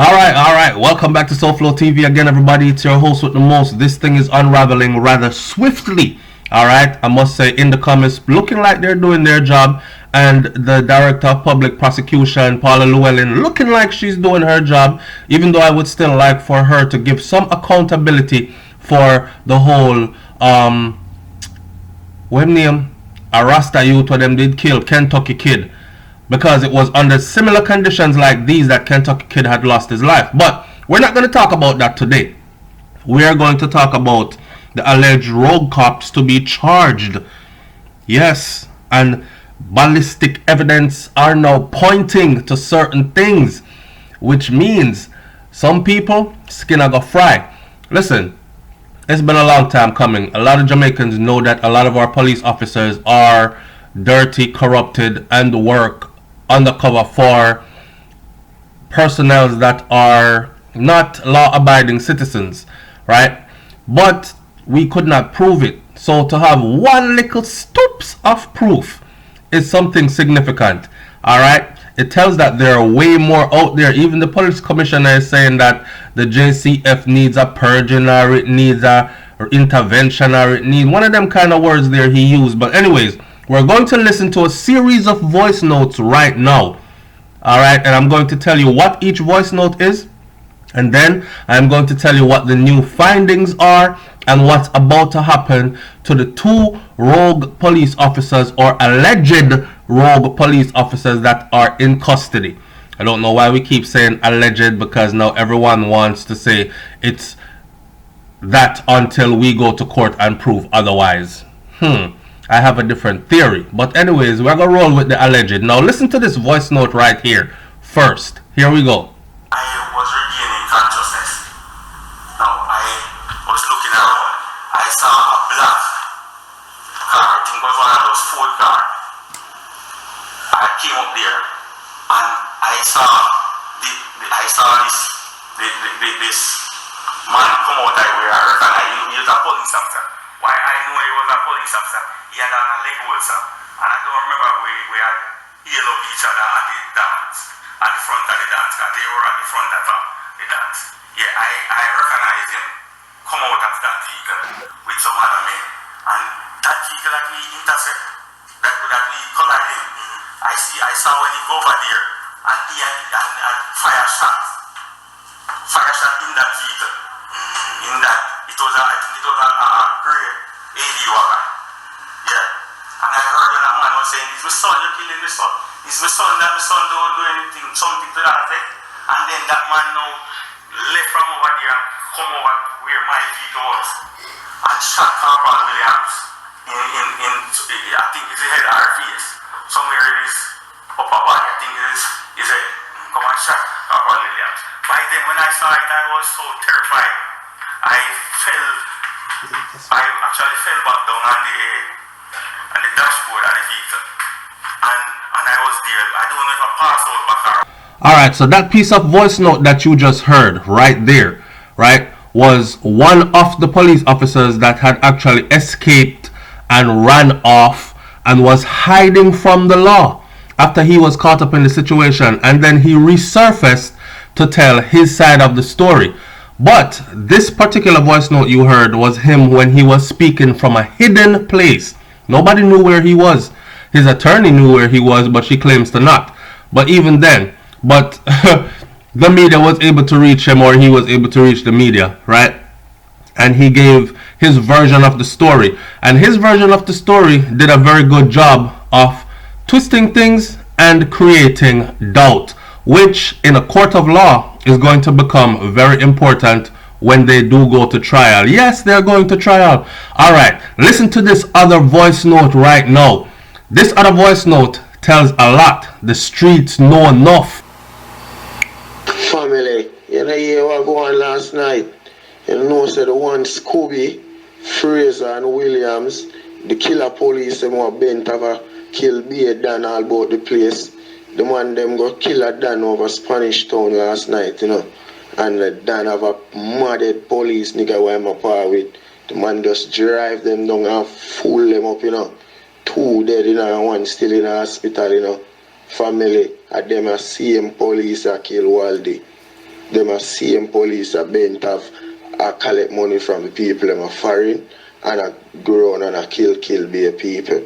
All right. Welcome back to SouFLoTV again, everybody. It's your host with the most. This thing is unraveling rather swiftly. All right, I must say, in the comments, looking like they're doing their job, and the director of public prosecution, Paula Llewellyn, looking like she's doing her job. Even though I would still like for her to give some accountability for the whole what name, a Rasta youth where them did kill Kentucky Kid, because it was under similar conditions like these that Kentucky Kid had lost his life. But we're not going to talk about that today. We are going to talk about the alleged rogue cops to be charged. Yes, and ballistic evidence are now pointing to certain things, which means some people skin are gonna fry. Listen, it's been a long time coming. A lot of Jamaicans know that a lot of our police officers are dirty, corrupted, and work undercover for personnel that are not law-abiding citizens, right? But we could not prove it. So to have one little stoops of proof is something significant. All right, it tells that there are way more out there. Even the police commissioner is saying that the JCF needs a purging, or it needs a intervention, or it needs one of them kind of words there he used. But anyways, we're going to listen to a series of voice notes right now. All right, and I'm going to tell you what each voice note is, and then I'm going to tell you what the new findings are and what's about to happen to the two rogue police officers, or alleged rogue police officers, that are in custody. I don't know why we keep saying alleged, because now everyone wants to say it's that until we go to court and prove otherwise. I have a different theory. But anyways, we're going to roll with the alleged. Now listen to this voice note right here first. Here we go. I was regaining consciousness. Now I was looking around. I saw a black car. I think it was one of those Ford cars. I came up there and I saw this man come out where I recognize he was a police officer. Why I knew he was a police officer? He had on a leg holster, and I don't remember we had yelled up each other at the dance, at the front of the dance, because they were at the front of the dance. Yeah, I recognized him come out of that vehicle with some other men, and that vehicle that we intercept, that we collide him, I saw when he go over there, and he had fire shot in that vehicle. In that, I think it was a gray AD wagon. Yeah. And I heard when a man was saying, "It's my son, you're killing my son. It's my son, that my son don't do anything," something to that effect. And then that man now left from over there and come over where my vehicle was and shot Corporal Williams in I think it's the head or face. Somewhere in his upper body, I think it is his head. Come and shot Corporal Williams. By then when I saw it, I was so terrified. I actually fell back down on the dashboard of the vehicle, and I was there. I don't know if I passed out back. Alright, so that piece of voice note that you just heard right there, right, was one of the police officers that had actually escaped and ran off and was hiding from the law after he was caught up in the situation, and then he resurfaced to tell his side of the story. But this particular voice note you heard was him when he was speaking from a hidden place. Nobody knew where he was. His attorney knew where he was, but she claims to not. But even then, the media was able to reach him, or he was able to reach the media, right? And he gave his version of the story. And his version of the story did a very good job of twisting things and creating doubt, which in a court of law is going to become very important when they do go to trial. Yes, they're going to trial. Alright, listen to this other voice note right now. This other voice note tells a lot. The streets know enough. Family, you know, hear what going on last night. You know, so the one Scooby, Fraser, and Williams, the killer police, them were bent have a kill be done all about the place. The man them got killed Dan over Spanish Town last night, you know. And Dan have a mad police nigga where I'm a par with. The man just drive them down and fool them up, you know. 2 dead, you know, and 1 still in the hospital, you know. Family, at them a same police a kill Waldy. them a same police a bent have collect money from the people them a foreign and a go around and a kill bare people.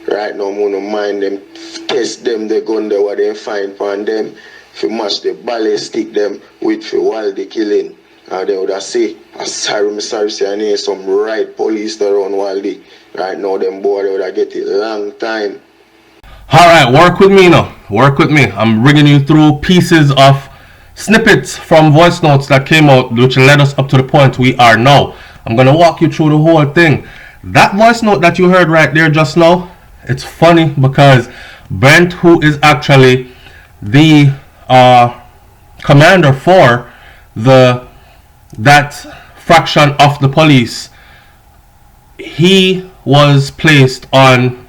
Right now, I don't mind them test them the gun there what they find upon them. If you match the ballistic them with for while they killing. And they would have say, sorry, say I need some right police around while they right now them boy they would have get it long time. Alright, work with me now. Work with me. I'm bringing you through pieces of snippets from voice notes that came out which led us up to the point we are now. I'm gonna walk you through the whole thing. That voice note that you heard right there just now, it's funny because Brent, who is actually the commander for that fraction of the police, he was placed on,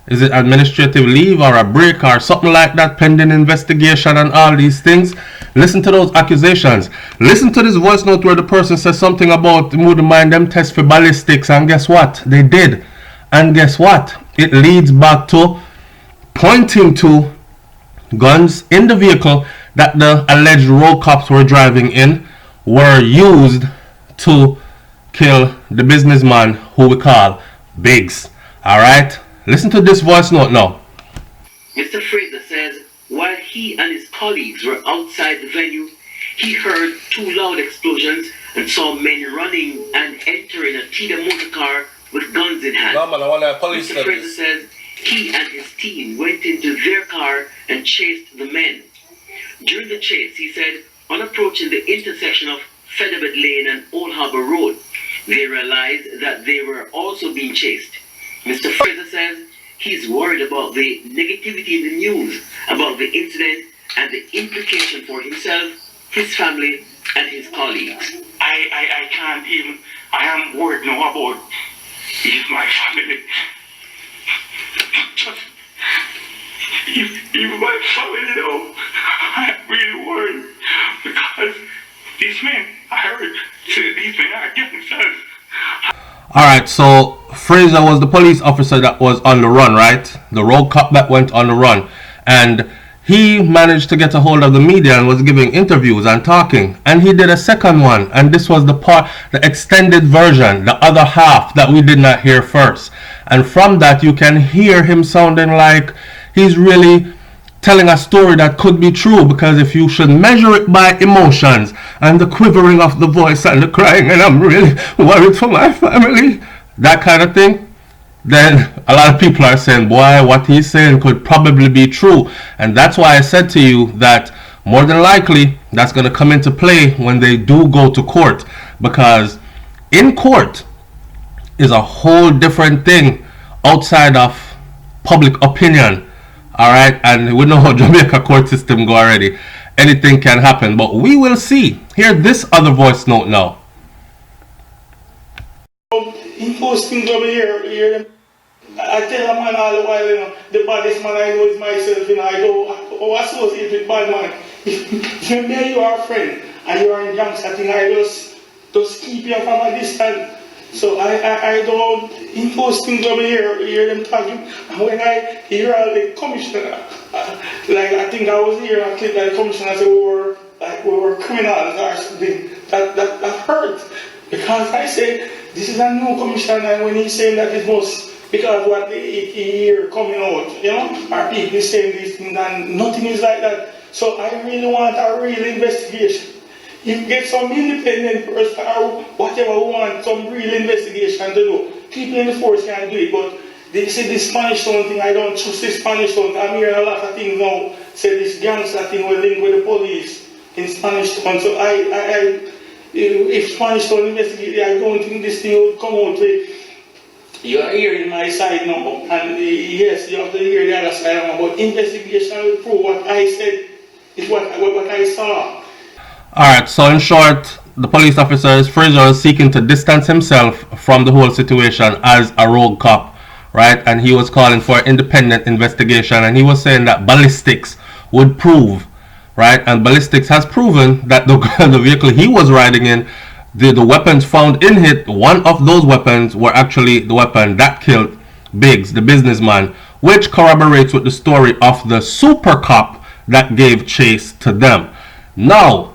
is it administrative leave or a break or something like that, pending investigation and all these things. Listen to those accusations. Listen to this voice note where the person says something about wouldn't mind them test for ballistics, and guess what? They did. And guess what? It leads back to pointing to guns in the vehicle that the alleged road cops were driving in were used to kill the businessman who we call Biggs. Alright? Listen to this voice note now. Mr. Fraser says while he and his colleagues were outside the venue, he heard two loud explosions and saw men running and entering a Tida motor car with guns in hand. Mr. Fraser says he and his team went into their car and chased the men. During the chase, he said, on approaching the intersection of Featherbed Lane and Old Harbour Road, they realized that they were also being chased. Mr. Fraser says he's worried about the negativity in the news about the incident and the implication for himself, his family, and his colleagues. I can't even, I am worried now about my family. Just, even my family now, I'm really worried because these men, I heard, these men are getting themselves. Alright, so Fraser was the police officer that was on the run, right? The road cop that went on the run. And he managed to get a hold of the media and was giving interviews and talking. And he did a second one. And this was the extended version, the other half that we did not hear first. And from that, you can hear him sounding like he's really telling a story that could be true, because if you should measure it by emotions and the quivering of the voice and the crying, and I'm really worried for my family, that kind of thing, then a lot of people are saying, boy, what he's saying could probably be true. And that's why I said to you that more than likely that's going to come into play when they do go to court, because in court is a whole different thing outside of public opinion. Alright, and we know how Jamaica court system go already. Anything can happen, but we will see. Hear this other voice note now. He posts things over here. I tell a man all the while, you know, the baddest man I know is myself, you know, I don't associate with bad man. If you are a friend and you are in gangster thing, I just keep you from a distance. So I don't impose things over here, hear them talking. And when I hear all the commissioner, like I think I was here, I clip like the commissioner said we were criminals or something, that hurt. Because I say, this is a new commissioner, and when he's saying that it must, because what he hear coming out, you know, our people saying these things, and nothing is like that. So I really want a real investigation. You get some independent person or whatever we want, some real investigation to do. People in the force can do it, but they say this Spanish Town thing, I don't trust this Spanish Town. I'm hearing a lot of things now, say this gangster thing will link with the police in Spanish Town. So if Spanish Town investigate, I don't think this thing would come out with, you are hearing my side now, and yes, you have to hear the other side now, but investigation will prove what I said is what I saw. Alright, so in short, the police officer Fraser is seeking to distance himself from the whole situation as a rogue cop, right? And he was calling for an independent investigation, and he was saying that ballistics would prove, right? And ballistics has proven that the vehicle he was riding in, the weapons found in it, one of those weapons were actually the weapon that killed Biggs, the businessman, which corroborates with the story of the super cop that gave chase to them. Now,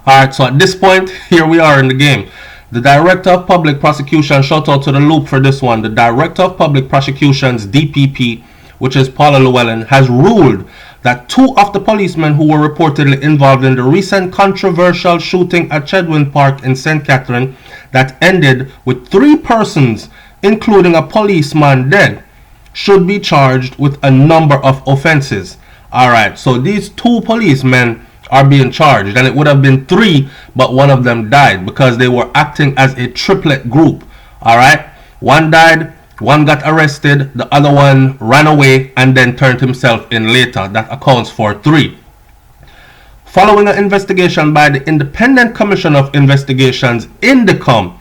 alright, so at this point, here we are in the game. The Director of Public Prosecution, shout out to the loop for this one. The Director of Public Prosecution's DPP, which is Paula Llewellyn, has ruled that 2 of the policemen who were reportedly involved in the recent controversial shooting at Chedwin Park in St. Catherine that ended with 3 persons, including a policeman, dead, should be charged with a number of offenses. Alright, so these 2 policemen are being charged, and it would have been 3, but one of them died because they were acting as a triplet group. Alright, one died, one got arrested, the other one ran away and then turned himself in later. That accounts for 3. Following an investigation by the Independent Commission of Investigations, INDECOM,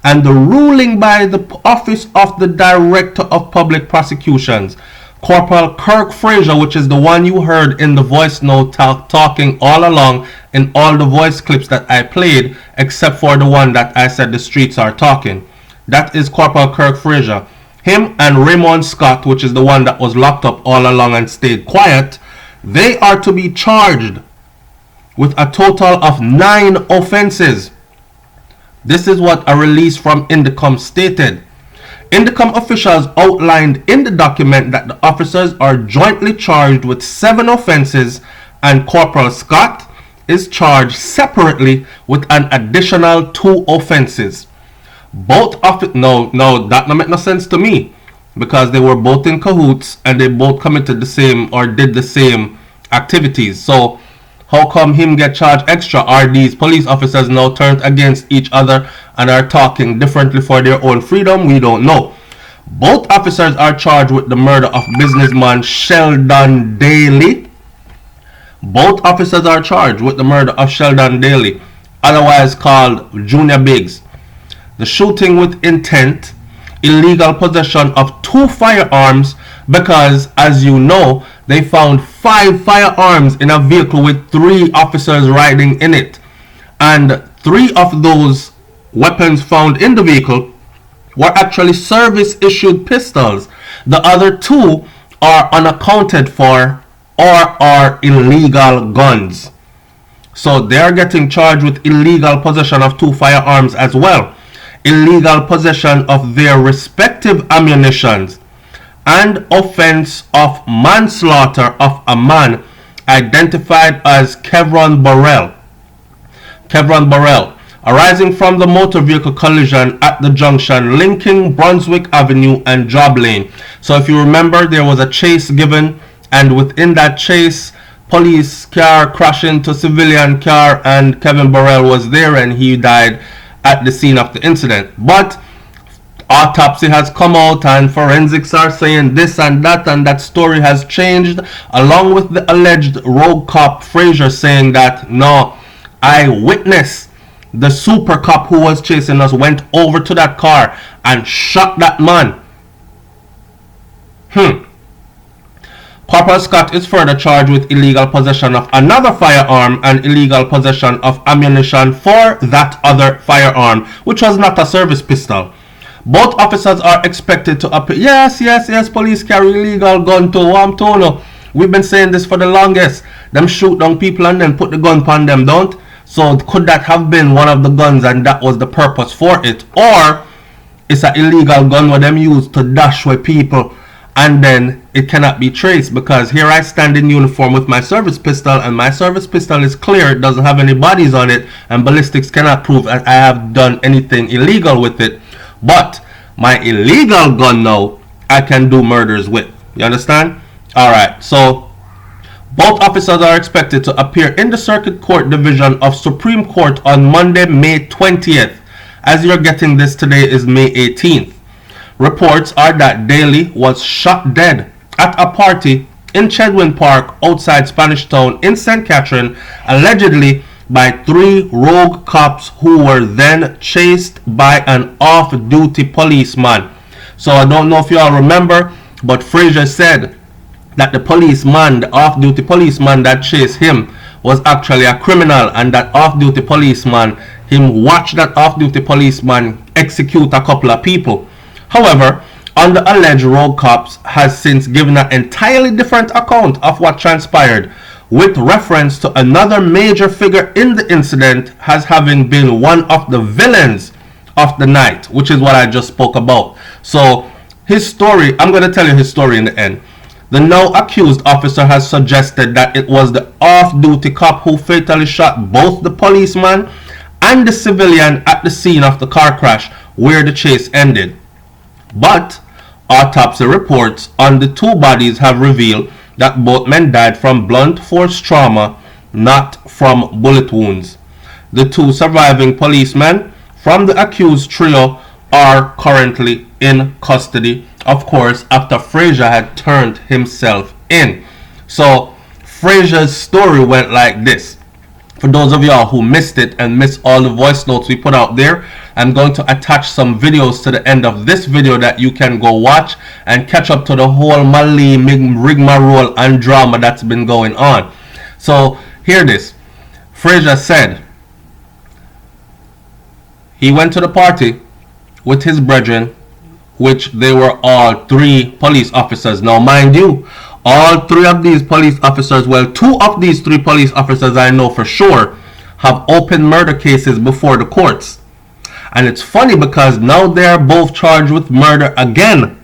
and the ruling by the Office of the Director of Public Prosecutions, Corporal Kirk Fraser, which is the one you heard in the voice note talking all along in all the voice clips that I played, except for the one that I said the streets are talking. That is Corporal Kirk Fraser. Him and Raymond Scott, which is the one that was locked up all along and stayed quiet, they are to be charged with a total of 9 offenses. This is what a release from INDECOM stated. INDECOM officials outlined in the document that the officers are jointly charged with 7 offenses, and Corporal Scott is charged separately with an additional 2 offenses. Both no, that don't make no sense to me, because they were both in cahoots and they both committed the same or did the same activities. So how come him get charged extra? Are these police officers now turned against each other and are talking differently for their own freedom? We don't know. Both officers are charged with the murder of businessman Sheldon Daly. Both officers are charged with the murder of Sheldon Daly, otherwise called Junior Biggs. The shooting with intent, illegal possession of 2 firearms, because as you know, they found 5 firearms in a vehicle with 3 officers riding in it. And 3 of those weapons found in the vehicle were actually service issued pistols. The other 2 are unaccounted for or are illegal guns. So they're getting charged with illegal possession of 2 firearms as well. Illegal possession of their respective ammunitions, and offense of manslaughter of a man identified as Kevron Burrell, arising from the motor vehicle collision at the junction linking Brunswick Avenue and Job Lane. So if you remember, there was a chase given, and within that chase, police car crashed into civilian car, and Kevin Burrell was there and he died at the scene of the incident. But autopsy has come out and forensics are saying this and that story has changed, along with the alleged rogue cop Fraser saying that no, I witnessed the super cop who was chasing us went over to that car and shot that man. Corporal Scott is further charged with illegal possession of another firearm and illegal possession of ammunition for that other firearm, which was not a service pistol. Both officers are expected to appear. Yes, police carry illegal gun too. I'm told. We've been saying this for the longest. Them shoot down people and then put the gun upon them, don't? So could that have been one of the guns and that was the purpose for it? Or it's an illegal gun where them use to dash with people and then it cannot be traced? Because here I stand in uniform with my service pistol, and my service pistol is clear, it doesn't have any bodies on it, and ballistics cannot prove that I have done anything illegal with it. But my illegal gun now, I can do murders with. You understand? Alright, so both officers are expected to appear in the Circuit Court Division of Supreme Court on Monday, May 20th. As you're getting this, today is May 18th. Reports are that Daly was shot dead at a party in Chedwin Park outside Spanish Town in St. Catherine, allegedly by 3 rogue cops who were then chased by an off-duty policeman. So I don't know if you all remember, but Fraser said that the policeman, the off-duty policeman that chased him, was actually a criminal, and that off-duty policeman, him watched that off-duty policeman execute a couple of people. However, on the alleged rogue cops has since given an entirely different account of what transpired, with reference to another major figure in the incident as having been one of the villains of the night, which is what I just spoke about. So his story, I'm going to tell you his story in the end. The now accused officer has suggested that it was the off-duty cop who fatally shot both the policeman and the civilian at the scene of the car crash where the chase ended. But autopsy reports on the two bodies have revealed that both men died from blunt force trauma, not from bullet wounds. The two surviving policemen from the accused trio are currently in custody, of course, after Frazier had turned himself in. So Frazier's story went like this. For those of y'all who missed it and missed all the voice notes we put out there, I'm going to attach some videos to the end of this video that you can go watch and catch up to the whole Mali, rigmarole and drama that's been going on. So hear this. Frazier said he went to the party with his brethren, which they were all 3 police officers. Now mind you, all 3 of these police officers, well, 2 of these 3 police officers I know for sure have open murder cases before the courts. And it's funny because now they are both charged with murder again.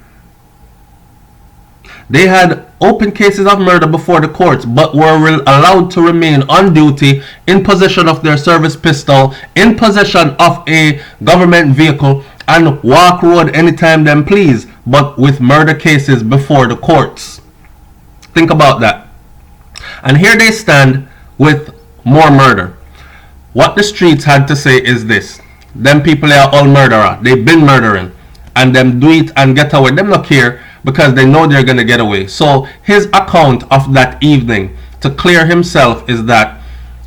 They had open cases of murder before the courts, but were allowed to remain on duty, in possession of their service pistol, in possession of a government vehicle, and walk road anytime them please, but with murder cases before the courts. Think about that. And here they stand with more murder. What the streets had to say is this: them people are all murderer. They've been murdering, and them do it and get away. Them not care because they know they're gonna get away. So his account of that evening, to clear himself, is that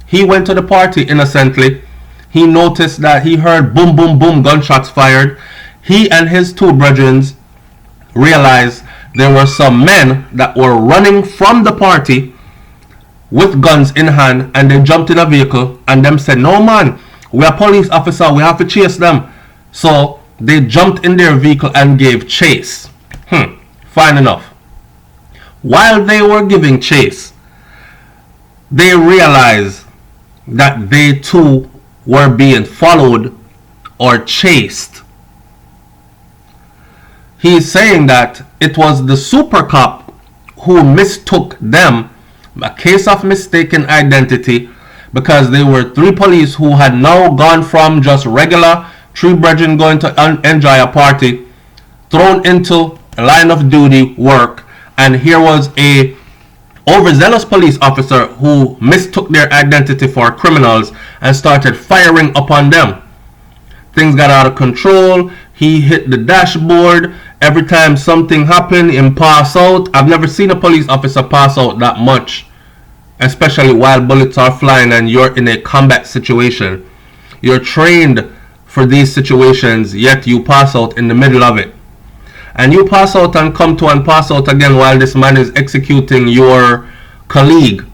he went to the party innocently. He noticed that he heard boom boom boom gunshots fired. He and his 2 brethren realized there were some men that were running from the party with guns in hand, and they jumped in a vehicle and them said, no man, we are police officer, we have to chase them. So they jumped in their vehicle and gave chase. Fine enough. While they were giving chase, they realized that they too were being followed or chased. He is saying that it was the super cop who mistook them, a case of mistaken identity, because they were 3 police who had now gone from just regular 3 brethren going to enjoy a party, thrown into a line of duty work, and here was a overzealous police officer who mistook their identity for criminals and started firing upon them. Things got out of control. He hit the dashboard. Every time something happened, him pass out. I've never seen a police officer pass out that much, especially while bullets are flying and you're in a combat situation. You're trained for these situations, yet you pass out in the middle of it. And you pass out and come to and pass out again while this man is executing your colleague,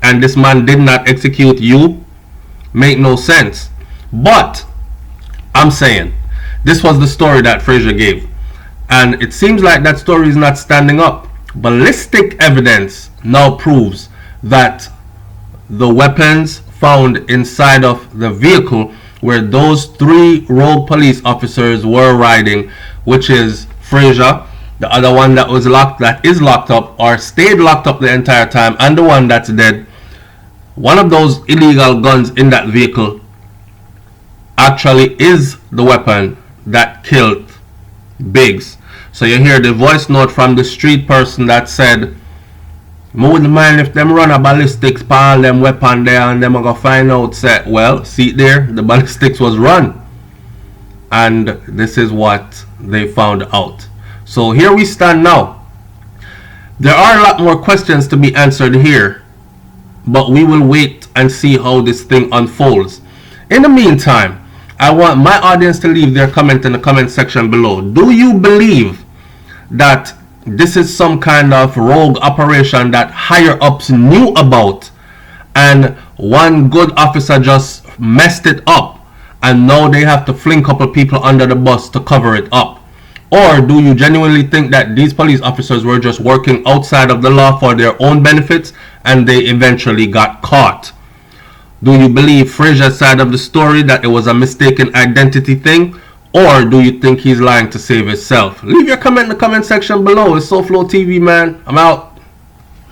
and this man did not execute you. Make no sense. But I'm saying this was the story that Frazier gave, and it seems like that story is not standing up. Ballistic evidence now proves that the weapons found inside of the vehicle where those 3 rogue police officers were riding, which is Frazier, the other one that was locked, that is locked up or stayed locked up the entire time, and the one that's dead. One of those illegal guns in that vehicle actually is the weapon that killed Biggs. So you hear the voice note from the street person that said, "I wouldn't mind if them run a ballistics on them weapon there and them are gonna find out." Say, well, see there, the ballistics was run, and this is what they found out. So here we stand now. There are a lot more questions to be answered here, but we will wait and see how this thing unfolds. In the meantime, I want my audience to leave their comment in the comment section below. Do you believe that this is some kind of rogue operation that higher ups knew about, and one good officer just messed it up, and now they have to fling a couple people under the bus to cover it up? Or do you genuinely think that these police officers were just working outside of the law for their own benefits and they eventually got caught. Do you believe Frazier's side of the story, that it was a mistaken identity thing? Or do you think he's lying to save himself? Leave your comment in the comment section below. It's SouFLoTV, man. I'm out.